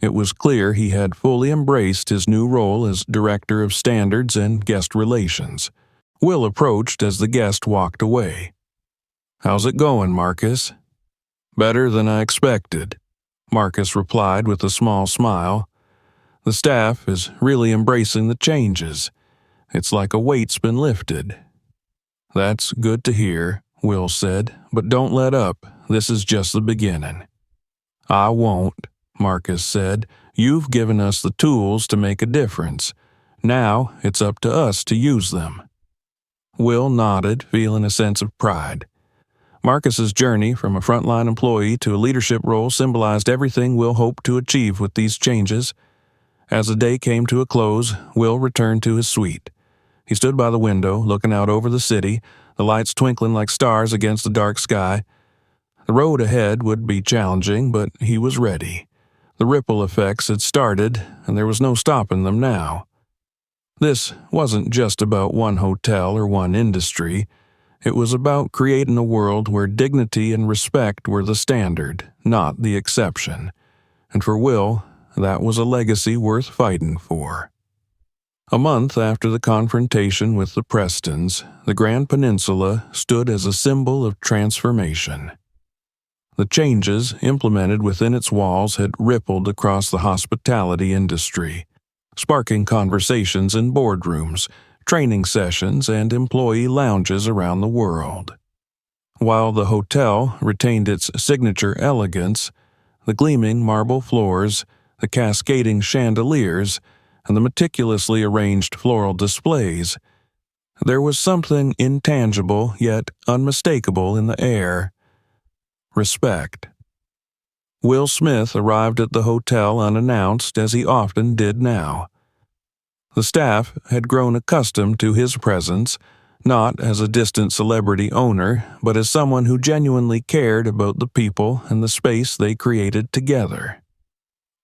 It was clear he had fully embraced his new role as Director of Standards and Guest Relations. Will approached as the guest walked away. "How's it going, Marcus?" "Better than I expected," Marcus replied with a small smile. "The staff is really embracing the changes. It's like a weight's been lifted." "That's good to hear," Will said, "but don't let up. This is just the beginning." "I won't," Marcus said. "You've given us the tools to make a difference. Now it's up to us to use them." Will nodded, feeling a sense of pride. Marcus's journey from a frontline employee to a leadership role symbolized everything Will hoped to achieve with these changes. As the day came to a close, Will returned to his suite. He stood by the window, looking out over the city, the lights twinkling like stars against the dark sky. The road ahead would be challenging, but he was ready. The ripple effects had started, and there was no stopping them now. This wasn't just about one hotel or one industry. It was about creating a world where dignity and respect were the standard, not the exception. And for Will, that was a legacy worth fighting for. A month after the confrontation with the Prestons, the Grand Peninsula stood as a symbol of transformation. The changes implemented within its walls had rippled across the hospitality industry, sparking conversations in boardrooms, training sessions, and employee lounges around the world. While the hotel retained its signature elegance, the gleaming marble floors, the cascading chandeliers, and the meticulously arranged floral displays, there was something intangible yet unmistakable in the air. Respect. Will Smith arrived at the hotel unannounced, as he often did now. The staff had grown accustomed to his presence, not as a distant celebrity owner, but as someone who genuinely cared about the people and the space they created together.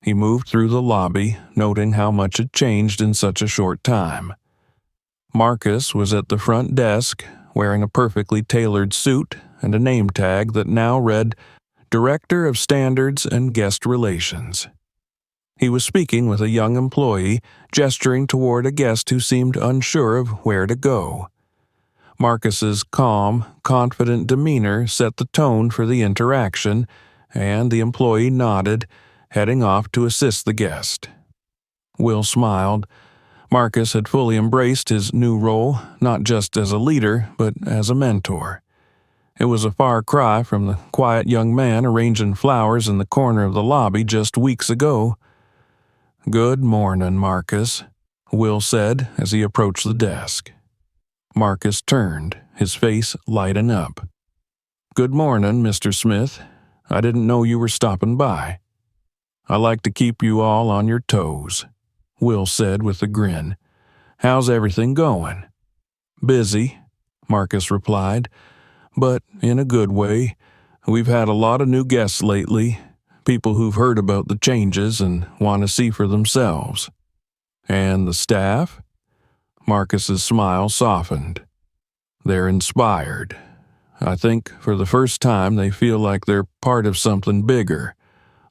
He moved through the lobby, noting how much had changed in such a short time. Marcus was at the front desk, wearing a perfectly tailored suit and a name tag that now read Director of Standards and Guest Relations. He was speaking with a young employee, gesturing toward a guest who seemed unsure of where to go. Marcus's calm, confident demeanor set the tone for the interaction, and the employee nodded, heading off to assist the guest. Will smiled. Marcus had fully embraced his new role, not just as a leader, but as a mentor. It was a far cry from the quiet young man arranging flowers in the corner of the lobby just weeks ago. "Good morning, Marcus," Will said as he approached the desk. Marcus turned, his face lighting up. "Good morning, Mr. Smith. I didn't know you were stopping by." "I like to keep you all on your toes," Will said with a grin. "How's everything going?" "Busy," Marcus replied, "but in a good way. We've had a lot of new guests lately, people who've heard about the changes and want to see for themselves." "And the staff?" Marcus's smile softened. "They're inspired. I think for the first time they feel like they're part of something bigger,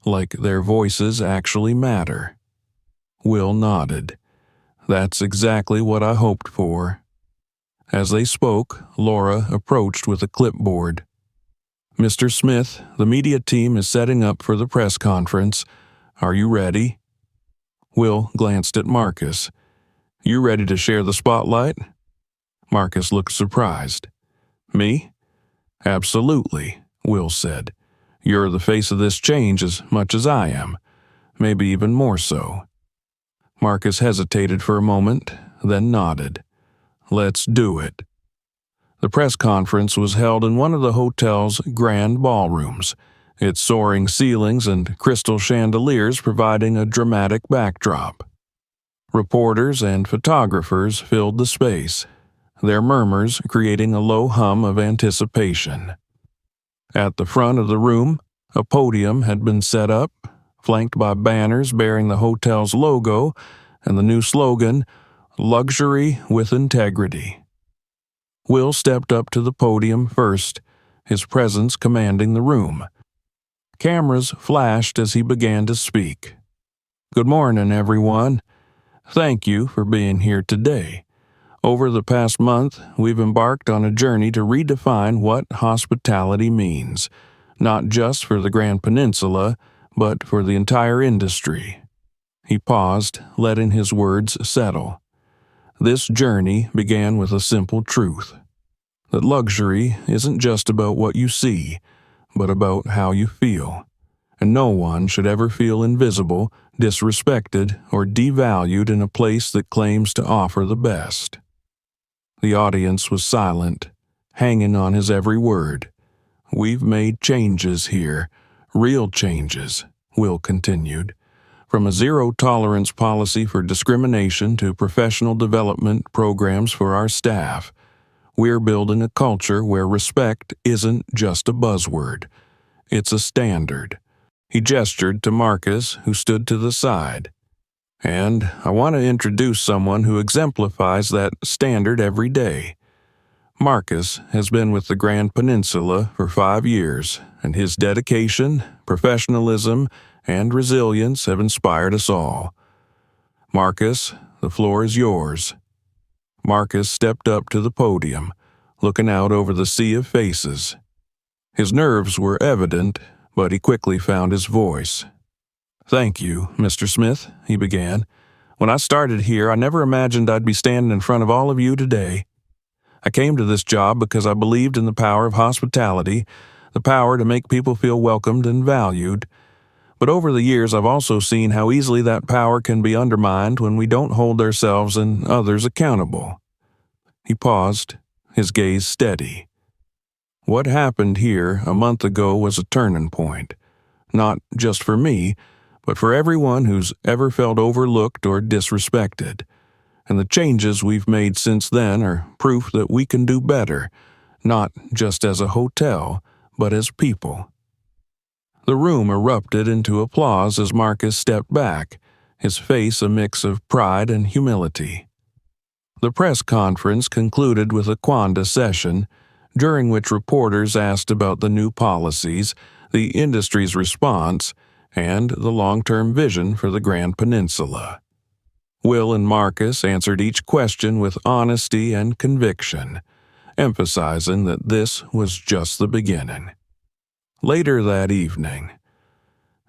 like their voices actually matter." Will nodded. "That's exactly what I hoped for." As they spoke, Laura approached with a clipboard. "Mr. Smith, the media team is setting up for the press conference. Are you ready?" Will glanced at Marcus. "You ready to share the spotlight?" Marcus looked surprised. "Me?" "Absolutely," Will said. "You're the face of this change as much as I am, maybe even more so." Marcus hesitated for a moment, then nodded. "Let's do it." The press conference was held in one of the hotel's grand ballrooms, its soaring ceilings and crystal chandeliers providing a dramatic backdrop. Reporters and photographers filled the space, their murmurs creating a low hum of anticipation. At the front of the room, a podium had been set up, flanked by banners bearing the hotel's logo and the new slogan, "Luxury with Integrity." Will stepped up to the podium first, his presence commanding the room. Cameras flashed as he began to speak. "Good morning, everyone. Thank you for being here today. Over the past month, we've embarked on a journey to redefine what hospitality means, not just for the Grand Peninsula, but for the entire industry." He paused, letting his words settle. This journey began with a simple truth: that luxury isn't just about what you see, but about how you feel, and no one should ever feel invisible, disrespected, or devalued in a place that claims to offer the best. The audience was silent, hanging on his every word. "We've made changes here, real changes," Will continued. "From a zero-tolerance policy for discrimination to professional development programs for our staff, we're building a culture where respect isn't just a buzzword. It's a standard." He gestured to Marcus, who stood to the side. "And I want to introduce someone who exemplifies that standard every day. Marcus has been with the Grand Peninsula for 5 years, and his dedication, professionalism, and resilience have inspired us all. Marcus, the floor is yours." Marcus stepped up to the podium, looking out over the sea of faces. His nerves were evident, but he quickly found his voice. "Thank you, Mr. Smith," he began. "When I started here, I never imagined I'd be standing in front of all of you today. I came to this job because I believed in the power of hospitality, the power to make people feel welcomed and valued. But over the years, I've also seen how easily that power can be undermined when we don't hold ourselves and others accountable." He paused, his gaze steady. "What happened here a month ago was a turning point, not just for me, but for everyone who's ever felt overlooked or disrespected. And the changes we've made since then are proof that we can do better, not just as a hotel, but as people." The room erupted into applause as Marcus stepped back, his face a mix of pride and humility. The press conference concluded with a quanda session, during which reporters asked about the new policies, the industry's response, and the long-term vision for the Grand Peninsula. Will and Marcus answered each question with honesty and conviction, emphasizing that this was just the beginning. Later that evening,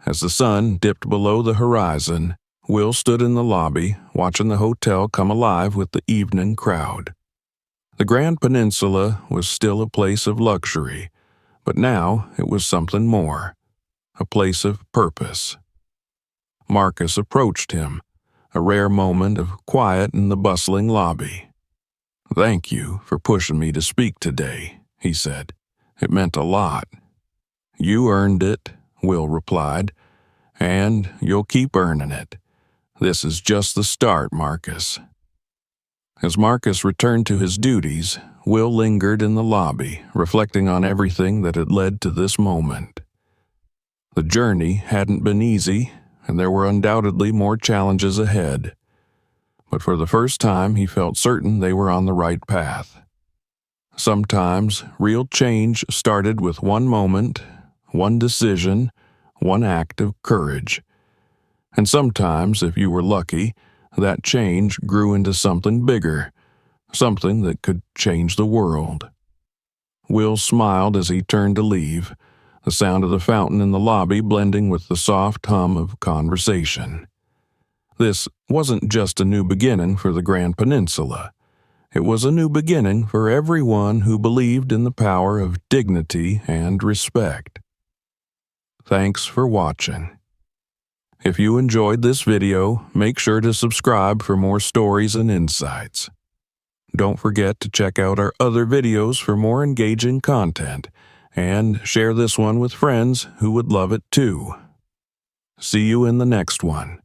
as the sun dipped below the horizon, Will stood in the lobby, watching the hotel come alive with the evening crowd. The Grand Peninsula was still a place of luxury, but now it was something more, a place of purpose. Marcus approached him, a rare moment of quiet in the bustling lobby. "Thank you for pushing me to speak today," he said. "It meant a lot." "You earned it," Will replied, "and you'll keep earning it. This is just the start, Marcus." As Marcus returned to his duties, Will lingered in the lobby, reflecting on everything that had led to this moment. The journey hadn't been easy, and there were undoubtedly more challenges ahead. But for the first time, he felt certain they were on the right path. Sometimes, real change started with one moment, one decision, one act of courage. And sometimes, if you were lucky, that change grew into something bigger, something that could change the world. Will smiled as he turned to leave, the sound of the fountain in the lobby blending with the soft hum of conversation. This wasn't just a new beginning for the Grand Peninsula. It was a new beginning for everyone who believed in the power of dignity and respect. Thanks for watching. If you enjoyed this video, make sure to subscribe for more stories and insights. Don't forget to check out our other videos for more engaging content, and share this one with friends who would love it too. See you in the next one.